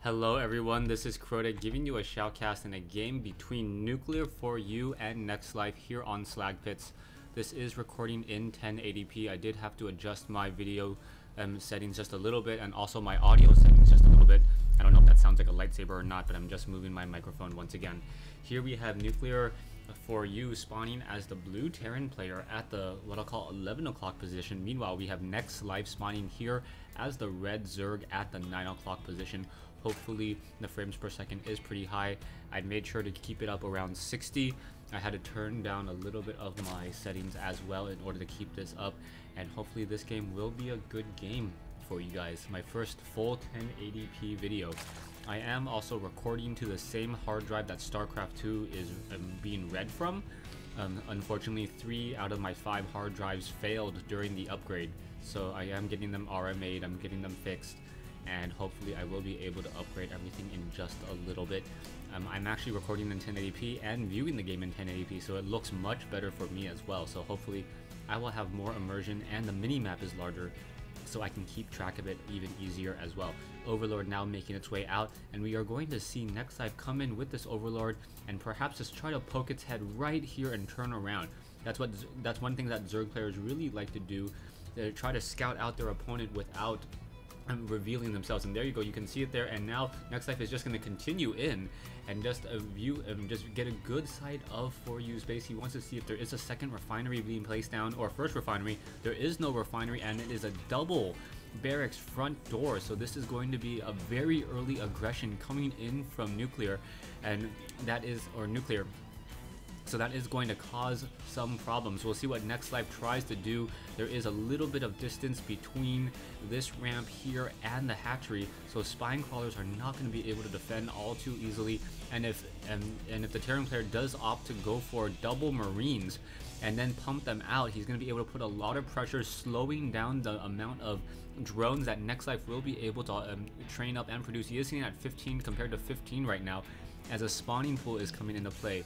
Hello everyone, this is Crota giving you a shoutcast in a game between Nuclear for You and Nexlife here on Slag Pits. This is recording in 1080p. I did have to adjust my video settings just a little bit and also my audio settings just a little bit. I don't know if that sounds like a lightsaber or not, but I'm just moving my microphone once again. Here we have Nuclear for You spawning as the blue Terran player at the what I'll call 11 o'clock position. Meanwhile, we have Nexlife spawning here as the red Zerg at the 9 o'clock position. Hopefully the frames per second is pretty high. I made sure to keep it up around 60. I had to turn down a little bit of my settings as well in order to keep this up, and hopefully this game will be a good game for you guys. My first full 1080p video. I am also recording to the same hard drive that StarCraft 2 is being read from. Unfortunately, 3 out of my 5 hard drives failed during the upgrade, so I am getting them RMA'd, I'm getting them fixed, and hopefully I will be able to upgrade everything in just a little bit. I'm actually recording in 1080p and viewing the game in 1080p, so it looks much better for me as well. So hopefully I will have more immersion and the mini-map is larger, so I can keep track of it even easier as well. Overlord now making its way out, and we are going to see Nexlife come in with this Overlord and perhaps just try to poke its head right here and turn around. That's one thing that Zerg players really like to do. They try to scout out their opponent without revealing themselves, and there you go, you can see it there. And now Nexlife is just going to continue in and just view and just get a good sight of For You's base. He wants to see if there is a second refinery being placed down, or first refinery. There is no refinery, and it is a double barracks front door, so this is going to be a very early aggression coming in from Nuclear, and that is, or Nuclear. So that is going to cause some problems. We'll see what Nexlife tries to do. There is a little bit of distance between this ramp here and the hatchery, so spine crawlers are not going to be able to defend all too easily. And if the Terran player does opt to go for double Marines and then pump them out, he's going to be able to put a lot of pressure, slowing down the amount of drones that Nexlife will be able to train up and produce. He is sitting at 15 compared to 15 right now, as a spawning pool is coming into play.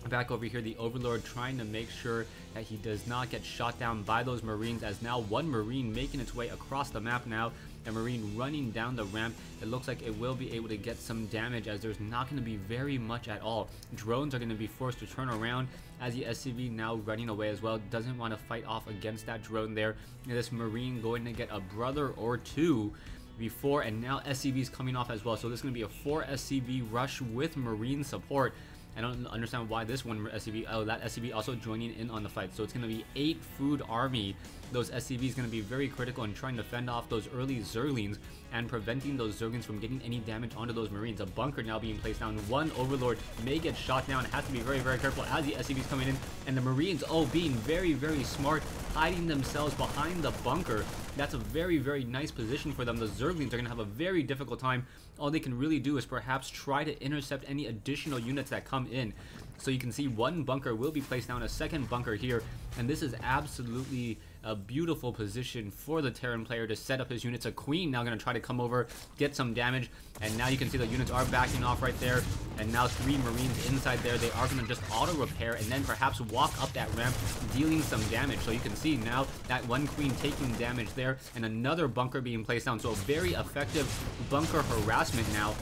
Back over here, the Overlord trying to make sure that he does not get shot down by those Marines, as now one Marine making its way across the map now. A Marine running down the ramp. It looks like it will be able to get some damage, as there's not going to be very much at all. Drones are going to be forced to turn around, as the SCV now running away as well. Doesn't want to fight off against that drone there. And this Marine going to get a brother or two before, and now SCV's coming off as well. So this is going to be a 4 SCV rush with Marine support. I don't understand why this one SCV, oh, that SCV also joining in on the fight. So it's going to be 8 food army. Those SCVs going to be very critical in trying to fend off those early Zerglings and preventing those Zerglings from getting any damage onto those Marines. A bunker now being placed down. One Overlord may get shot down. It has to be very, very careful as the SCVs coming in. And the Marines, oh, being very, very smart, hiding themselves behind the bunker. That's a very, very nice position for them. The Zerglings are going to have a very difficult time. All they can really do is perhaps try to intercept any additional units that come in. So you can see one bunker will be placed down, a second bunker here, and this is absolutely a beautiful position for the Terran player to set up his units. A Queen now going to try to come over, get some damage, and now you can see the units are backing off right there, and now 3 Marines inside there. They are going to just auto repair and then perhaps walk up that ramp, dealing some damage. So you can see now that one Queen taking damage there, and another bunker being placed down. So a very effective bunker harassment now,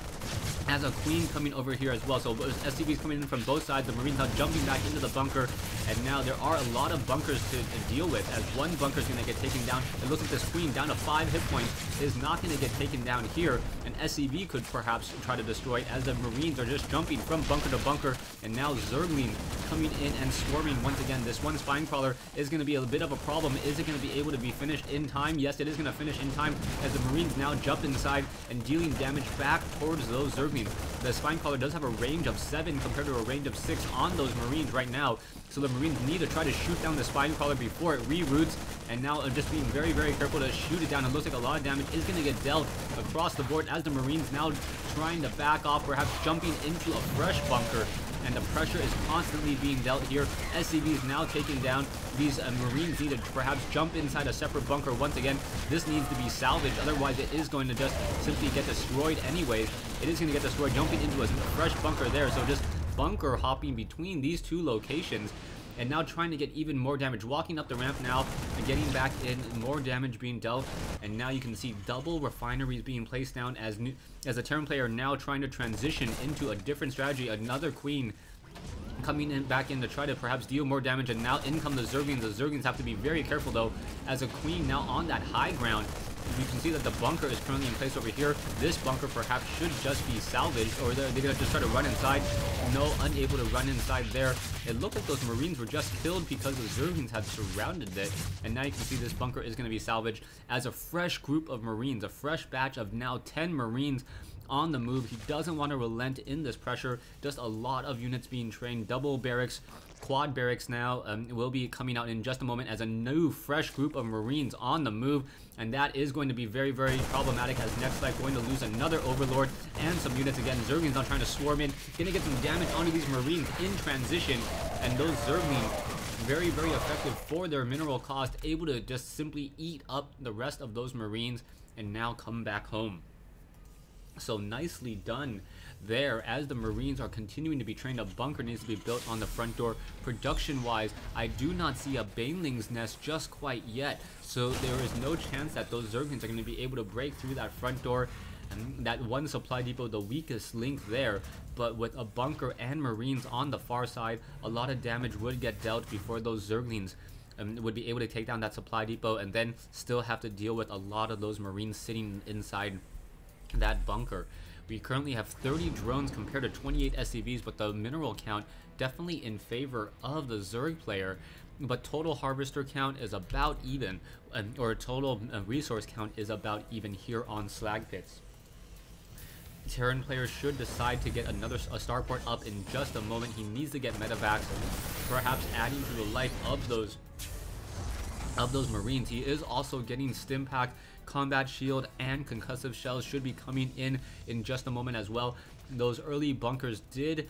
as a Queen coming over here as well. So SCVs coming in from both sides. The Marines now jumping back into the bunker, and now there are a lot of bunkers to deal with, as one bunker is going to get taken down. It looks like this Queen down to 5 hit points is not going to get taken down here. An SCV could perhaps try to destroy it, as the Marines are just jumping from bunker to bunker, and now Zergling coming in and swarming once again. This one spine crawler is going to be a bit of a problem. Is it going to be able to be finished in time? Yes, it is going to finish in time, as the Marines now jump inside and dealing damage back towards those Zerglings. The spine crawler does have a range of 7 compared to a range of 6 on those Marines right now, so the Marines need to try to shoot down the spine crawler before it reroutes, and now just being very, very careful to shoot it down. It looks like a lot of damage is going to get dealt across the board, as the Marines now trying to back off, perhaps jumping into a fresh bunker, and the pressure is constantly being dealt here. SCV is now taken down. These Marines need to perhaps jump inside a separate bunker once again. This needs to be salvaged, otherwise it is going to just simply get destroyed anyways. It is going to get destroyed, jumping into a fresh bunker there, so just bunker hopping between these two locations. and now trying to get even more damage, walking up the ramp now and getting back in, more damage being dealt. And now you can see double refineries being placed down as a Terran player now trying to transition into a different strategy. Another queen coming in back in to try to perhaps deal more damage, and now in come the Zerglings. The Zerglings have to be very careful though, as a queen now on that high ground. You can see that the bunker is currently in place over here. This bunker perhaps should just be salvaged, or they're gonna just try to run inside. No, unable to run inside there. It looked like those Marines were just killed because the Zerglings had surrounded it, and now you can see this bunker is gonna be salvaged as a fresh group of Marines, a fresh batch of now 10 Marines on the move. He doesn't want to relent in this pressure. Just a lot of units being trained. Double barracks, quad barracks now will be coming out in just a moment as a new fresh group of Marines on the move, and that is going to be very, very problematic as Nexlife going to lose another Overlord and some units again. Zerglings now trying to swarm in, gonna get some damage onto these Marines in transition, and those Zerglings very, very effective for their mineral cost, able to just simply eat up the rest of those Marines and now come back home. So nicely done there as the Marines are continuing to be trained. A bunker needs to be built on the front door. Production wise, I do not see a Baneling's nest just quite yet, so there is no chance that those Zerglings are going to be able to break through that front door. And that one supply depot, the weakest link there, but with a bunker and Marines on the far side, a lot of damage would get dealt before those Zerglings would be able to take down that supply depot, and then still have to deal with a lot of those Marines sitting inside that bunker. We currently have 30 drones compared to 28 SCVs, but the mineral count definitely in favor of the Zerg player. But total harvester count is about even, or total resource count is about even here on Slag Pits. Terran players should decide to get a starport up in just a moment. He needs to get medevacs, perhaps adding to the life of those Marines. He is also getting stim pack, combat shield, and concussive shells should be coming in just a moment as well. Those early bunkers did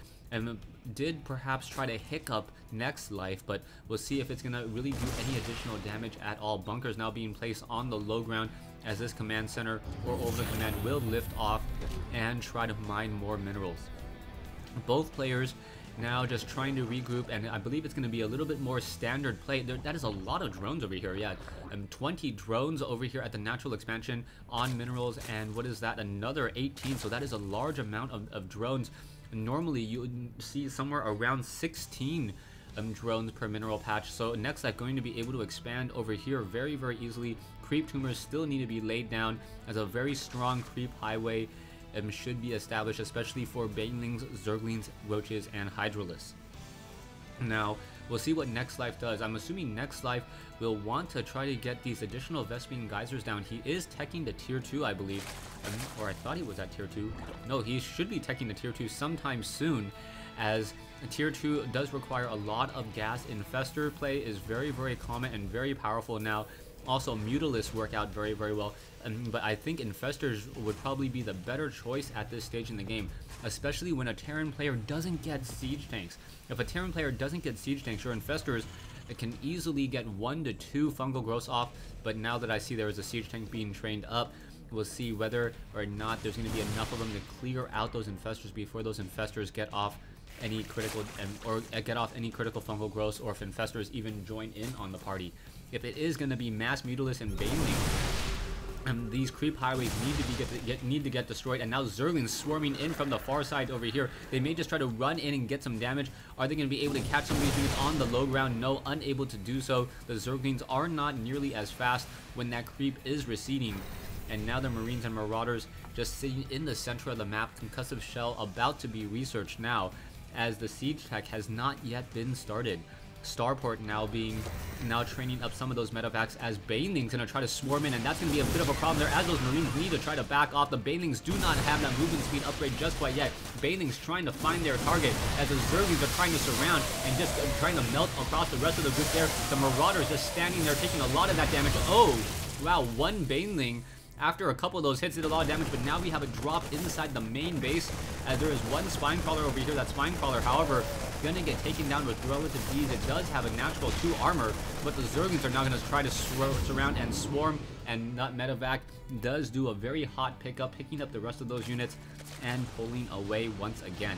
perhaps try to hiccup Nexlife, but we'll see if it's gonna really do any additional damage at all. Bunkers now being placed on the low ground as this command center or over the command will lift off and try to mine more minerals. Both players now just trying to regroup, and I believe it's going to be a little bit more standard play. That is a lot of drones over here. Yeah, 20 drones over here at the natural expansion on minerals, and what is that, another 18, so that is a large amount of drones. Normally you would see somewhere around 16 drones per mineral patch, so Nexlife going to be able to expand over here very, very easily. Creep tumors still need to be laid down as a very strong creep highway should be established, especially for Banelings, Zerglings, Roaches, and Hydralisks. Now, we'll see what Nexlife does. I'm assuming Nexlife will want to try to get these additional Vespene Geysers down. He is teching the tier 2, I believe, or I thought he was at tier 2. No, he should be teching the tier 2 sometime soon, as tier 2 does require a lot of gas. Infestor play is very, very common and very powerful now. Also, Mutalisks work out very, very well, but I think Infestors would probably be the better choice at this stage in the game, especially when a Terran player doesn't get siege tanks. If a Terran player doesn't get siege tanks or Infestors, it can easily get 1 to 2 fungal growths off, but now that I see there is a siege tank being trained up, we'll see whether or not there's going to be enough of them to clear out those Infestors before those Infestors get off any critical fungal growths, or if Infestors even join in on the party. If it is going to be mass Mutalisks and Baneling, these creep highways need to get destroyed, and now Zerglings swarming in from the far side over here. They may just try to run in and get some damage. Are they going to be able to catch some of these units on the low ground? No, unable to do so. The Zerglings are not nearly as fast when that creep is receding. And now the Marines and Marauders just sitting in the center of the map. Concussive shell about to be researched now, as the siege tech has not yet been started. Starport now training up some of those medevacs, as Baneling's gonna try to swarm in, and that's gonna be a bit of a problem there, as those Marines need to try to back off. The Banelings do not have that movement speed upgrade just quite yet. Baneling's trying to find their target, as the Zerglings are trying to surround and just trying to melt across the rest of the group there. The Marauders just standing there taking a lot of that damage. Oh, wow, one Baneling after a couple of those hits did a lot of damage, but now we have a drop inside the main base, as there is one spine crawler over here. That spine crawler, however, gonna get taken down with relative ease. It does have a natural 2 armor, but the Zerglings are now gonna try to surround and swarm, and that medevac does do a very hot pickup, picking up the rest of those units and pulling away once again.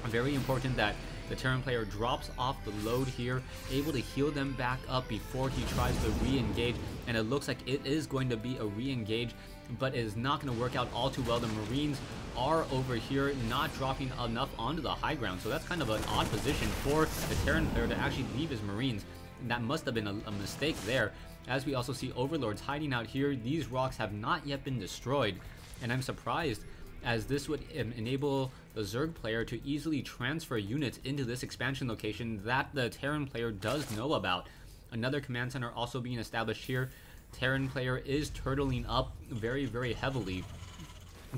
Very important that The Terran player drops off the load here, able to heal them back up before he tries to re-engage, and it looks like it is going to be a re-engage, but it is not going to work out all too well. The Marines are over here not dropping enough onto the high ground, so that's kind of an odd position for the Terran player to actually leave his Marines. That must have been a mistake there, as we also see Overlords hiding out here. These rocks have not yet been destroyed, and I'm surprised, as this would enable the Zerg player to easily transfer units into this expansion location that the Terran player does know about. Another command center also being established here. Terran player is turtling up very, very heavily.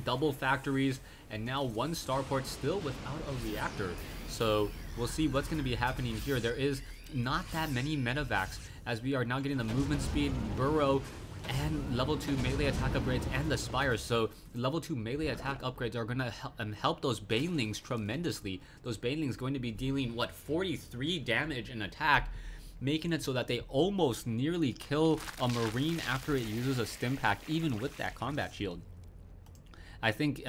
Double factories, and now one starport still without a reactor. So we'll see what's going to be happening here. There is not that many medevacs, as we are now getting the movement speed, burrow, and level 2 melee attack upgrades, and the spires. So level 2 melee attack upgrades are going to help those banelings tremendously. Those banelings going to be dealing, what, 43 damage in attack, making it so that they almost nearly kill a Marine after it uses a stim pack, even with that combat shield. I think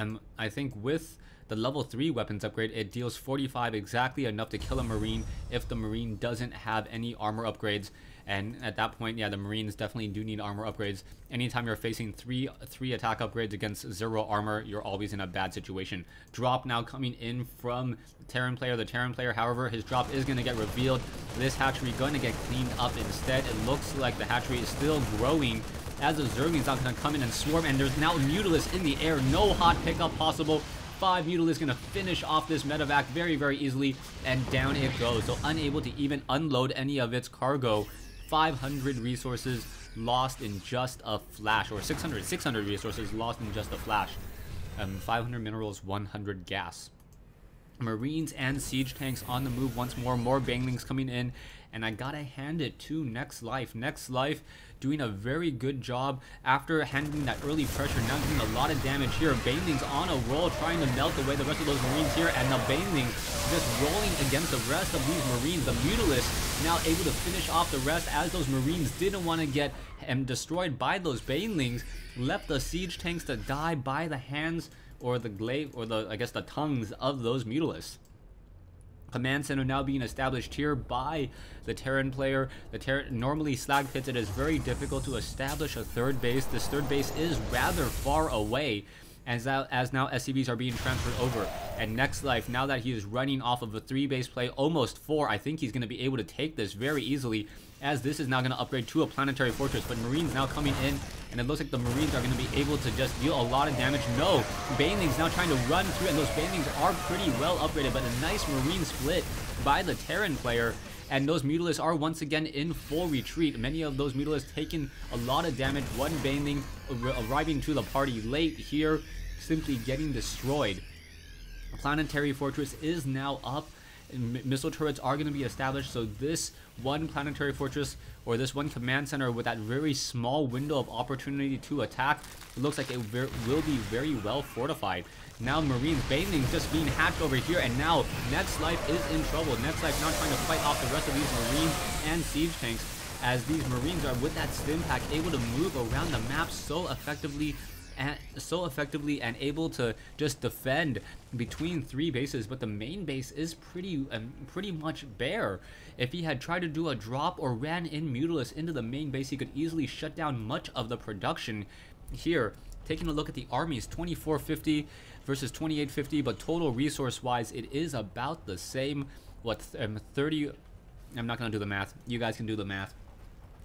with the level 3 weapons upgrade, it deals 45, exactly enough to kill a Marine if the Marine doesn't have any armor upgrades. And at that point, yeah, the Marines definitely do need armor upgrades. Anytime you're facing three attack upgrades against 0 armor, you're always in a bad situation. Drop now coming in from Terran player. The Terran player, however, his drop is going to get revealed. This hatchery going to get cleaned up instead. It looks like the hatchery is still growing, as the Zerg is not going to come in and swarm, and there's now Mutalisk in the air. No hot pickup possible. 5 Mutalisk going to finish off this medevac very, very easily, and down it goes. So unable to even unload any of its cargo. 500 resources lost in just a flash, or 600 resources lost in just a flash. 500 minerals, 100 gas. Marines and siege tanks on the move once more. More banelings coming in, and I gotta hand it to Nexlife. Nexlife doing a very good job after handling that early pressure, now doing a lot of damage here. Banelings on a roll, trying to melt away the rest of those Marines here, and the banelings just rolling against the rest of these Marines. The Mutalisk now able to finish off the rest, as those Marines didn't want to get destroyed by those banelings, left the siege tanks to die by the hands, or the glaive, or the, I guess, the tongues of those Mutalisks. Command center now being established here by the Terran player. Normally Slag pits, it is very difficult to establish a third base. This third base is rather far away, as now SCVs are being transferred over. And Nexlife, now that he is running off of a 3-base play, almost 4, I think he's going to be able to take this very easily, as this is now going to upgrade to a planetary fortress. But Marines now coming in, and it looks like the Marines are going to be able to just deal a lot of damage. No, banelings now trying to run through, and those banelings are pretty well upgraded, but a nice Marine split by the Terran player. And those Mutalisks are once again in full retreat. Many of those Mutalisks taking a lot of damage. One baneling arriving to the party late here, simply getting destroyed. A planetary fortress is now up. Missile turrets are going to be established, so this one planetary fortress, or this one command center with that very small window of opportunity to attack, it looks like it will be very well fortified. Now Marines, banelings just being hatched over here, and now Nexlife is in trouble. Nexlife now trying to fight off the rest of these Marines and siege tanks, as these Marines are, with that stim pack, able to move around the map so effectively and able to just defend between 3 bases. But the main base is pretty much bare. If he had tried to do a drop or ran in Mutalisk into the main base, he could easily shut down much of the production here. Taking a look at the armies, 2450 versus 2850, but total resource wise it is about the same. What, 30, I'm not going to do the math, you guys can do the math.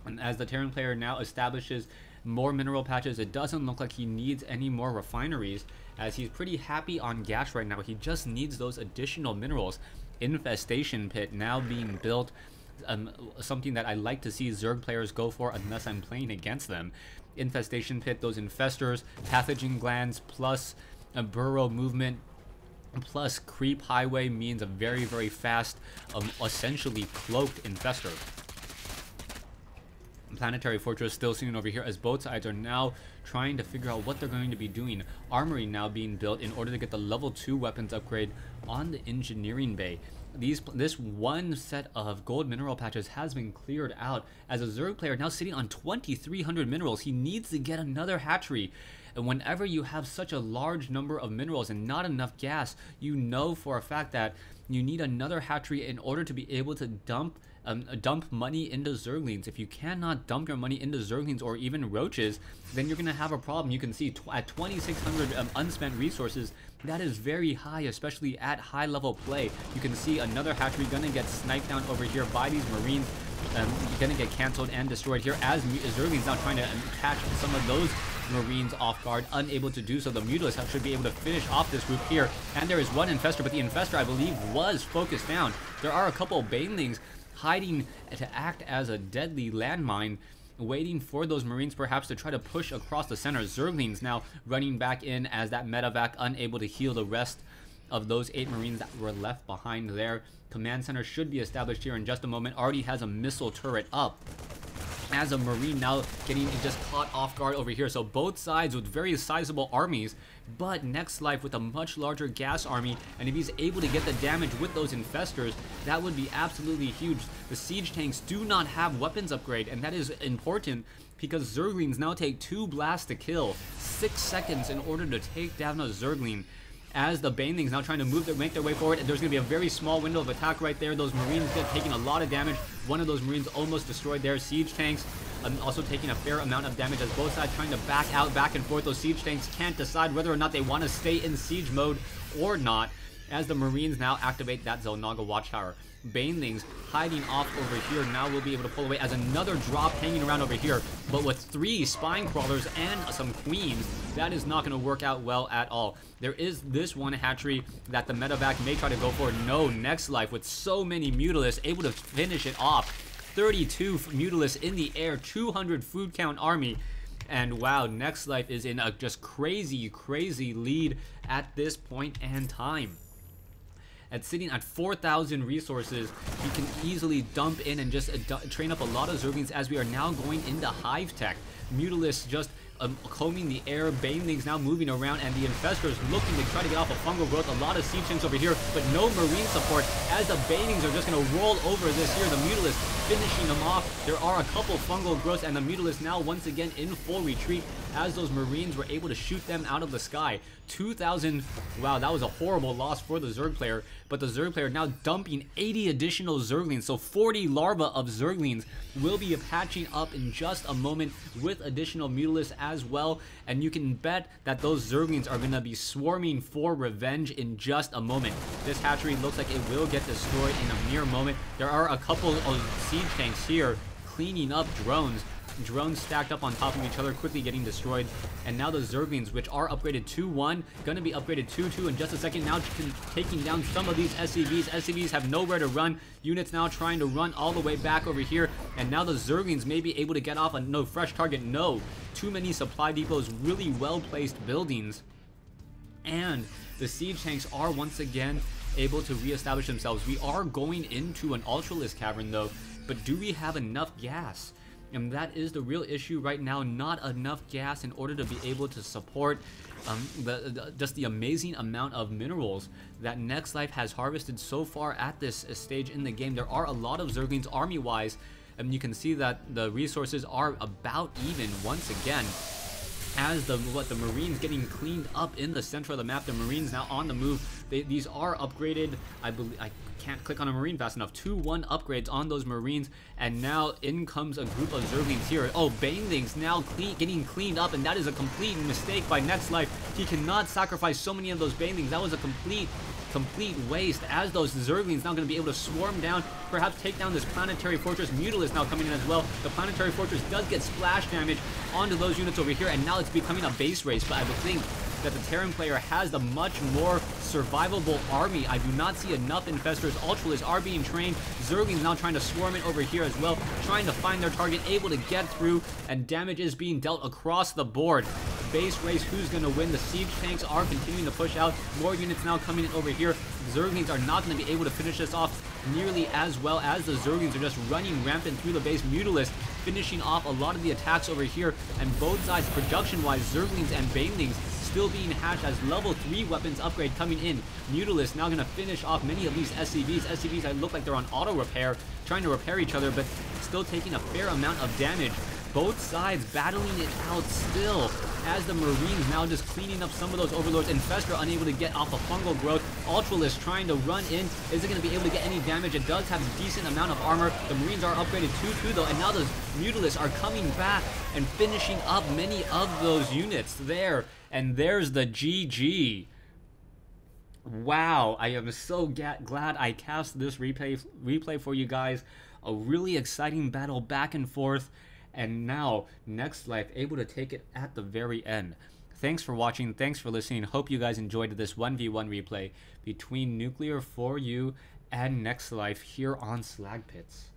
And as the Terran player now establishes more mineral patches, it doesn't look like he needs any more refineries, as he's pretty happy on gas right now. He just needs those additional minerals. Infestation pit now being built, something that I like to see Zerg players go for unless I'm playing against them. Infestation pit, those infestors, pathogen glands, plus a burrow movement, plus creep highway means a very, very fast, essentially cloaked infestor. Planetary fortress still sitting over here, as both sides are now trying to figure out what they're going to be doing. Armory now being built in order to get the level 2 weapons upgrade on the engineering bay. This one set of gold mineral patches has been cleared out, as a Zerg player now sitting on 2300 minerals. He needs to get another hatchery. And whenever you have such a large number of minerals and not enough gas, you know for a fact that you need another hatchery in order to be able to dump money into Zerglings. If you cannot dump your money into Zerglings or even roaches, then you're gonna have a problem. You can see at 2,600 unspent resources, that is very high, especially at high level play. You can see another hatchery gonna get sniped down over here by these Marines. Gonna get canceled and destroyed here as Zerglings now trying to catch some of those Marines off guard, unable to do so. The Mutalisk should be able to finish off this group here, and there is one Infestor, but the Infestor, I believe, was focused down. There are a couple of Banelings hiding to act as a deadly landmine, waiting for those Marines perhaps to try to push across the center. Zerglings now running back in as that medevac unable to heal the rest of those 8 Marines that were left behind there. Command center should be established here in just a moment. Already has a missile turret up, as a Marine now getting just caught off guard over here. So both sides with very sizable armies, but Nexlife with a much larger gas army, and if he's able to get the damage with those Infestors, that would be absolutely huge. The siege tanks do not have weapons upgrade, and that is important because Zerglings now take 2 blasts to kill, 6 seconds in order to take down a Zergling. As the Banelings now trying to make their way forward, and there's going to be a very small window of attack right there. Those Marines get taking a lot of damage. One of those Marines almost destroyed their siege tanks, also taking a fair amount of damage as both sides trying to back out, back and forth. Those siege tanks can't decide whether or not they want to stay in siege mode or not, as the Marines now activate that Zelnaga Watchtower. Banelings hiding off over here now will be able to pull away as another drop hanging around over here, but with 3 spine crawlers and some queens, that is not going to work out well at all. There is this one hatchery that the medevac may try to go for. No, Nexlife with so many Mutalisks able to finish it off. 32 Mutalisks in the air, 200 food count army. And wow, Nexlife is in a just crazy lead at this point and time. At sitting at 4,000 resources, you can easily dump in and just train up a lot of Zerglings as we are now going into Hive Tech. Mutalisks just combing the air, Banelings now moving around, and the Infestors looking to try to get off a fungal growth. A lot of siege tanks over here, but no Marine support as the Banelings are just going to roll over this here. The Mutalisks finishing them off. There are a couple fungal growths, and the Mutalisks now once again in full retreat as those Marines were able to shoot them out of the sky. 2,000, wow, that was a horrible loss for the Zerg player, but the Zerg player now dumping 80 additional Zerglings, so 40 larvae of Zerglings will be patching up in just a moment with additional Mutalisks as well, and you can bet that those Zerglings are going to be swarming for revenge in just a moment. This hatchery looks like it will get destroyed in a mere moment. There are a couple of siege tanks here cleaning up drones. Drones stacked up on top of each other, quickly getting destroyed. And now the Zerglings, which are upgraded 2-1, gonna be upgraded 2-2 in just a second. Now taking down some of these SCVs. SCVs have nowhere to run. Units now trying to run all the way back over here. And now the Zerglings may be able to get off a no fresh target. No, too many supply depots, really well-placed buildings. And the siege tanks are once again able to reestablish themselves. We are going into an Ultralisk cavern though, but do we have enough gas? And that is the real issue right now. Not enough gas in order to be able to support just the amazing amount of minerals that Nexlife has harvested so far at this stage in the game. There are a lot of Zerglings army-wise, and you can see that the resources are about even once again. As the Marines getting cleaned up in the center of the map. The Marines now on the move. These are upgraded. I believe I can't click on a Marine fast enough. 2-1 upgrades on those Marines, and now in comes a group of Zerglings here. Oh, Banelings now getting cleaned up, and that is a complete mistake by Nexlife. He cannot sacrifice so many of those Banelings. That was a complete waste, as those Zerglings now going to be able to swarm down, perhaps take down this planetary fortress. Mutalisk now coming in as well. The planetary fortress does get splash damage onto those units over here, and now it's becoming a base race, but I would think that the Terran player has the much more survivable army. I do not see enough Infestors. Ultralisks are being trained. Zerglings now trying to swarm in over here as well, trying to find their target, able to get through, and damage is being dealt across the board. Base race, who's going to win? The siege tanks are continuing to push out. More units now coming in over here. Zerglings are not going to be able to finish this off nearly as well, as the Zerglings are just running rampant through the base. Mutalisks finishing off a lot of the attacks over here, and both sides production-wise, Zerglings and Banelings still being hatched as level 3 weapons upgrade coming in. Mutalisks now going to finish off many of these SCVs. SCVs that look like they're on auto repair, trying to repair each other, but still taking a fair amount of damage. Both sides battling it out still, as the Marines now just cleaning up some of those Overlords. Infestor unable to get off a fungal growth. Ultralisk trying to run in. Is it going to be able to get any damage? It does have a decent amount of armor. The Marines are upgraded 2-2 though, and now those Mutalisks are coming back and finishing up many of those units there. And there's the GG. Wow, I am so glad I cast this replay for you guys. A really exciting battle back and forth. And now, Nexlife able to take it at the very end. Thanks for watching. Thanks for listening. Hope you guys enjoyed this 1v1 replay between Nuclear 4U and Nexlife here on Slag Pits.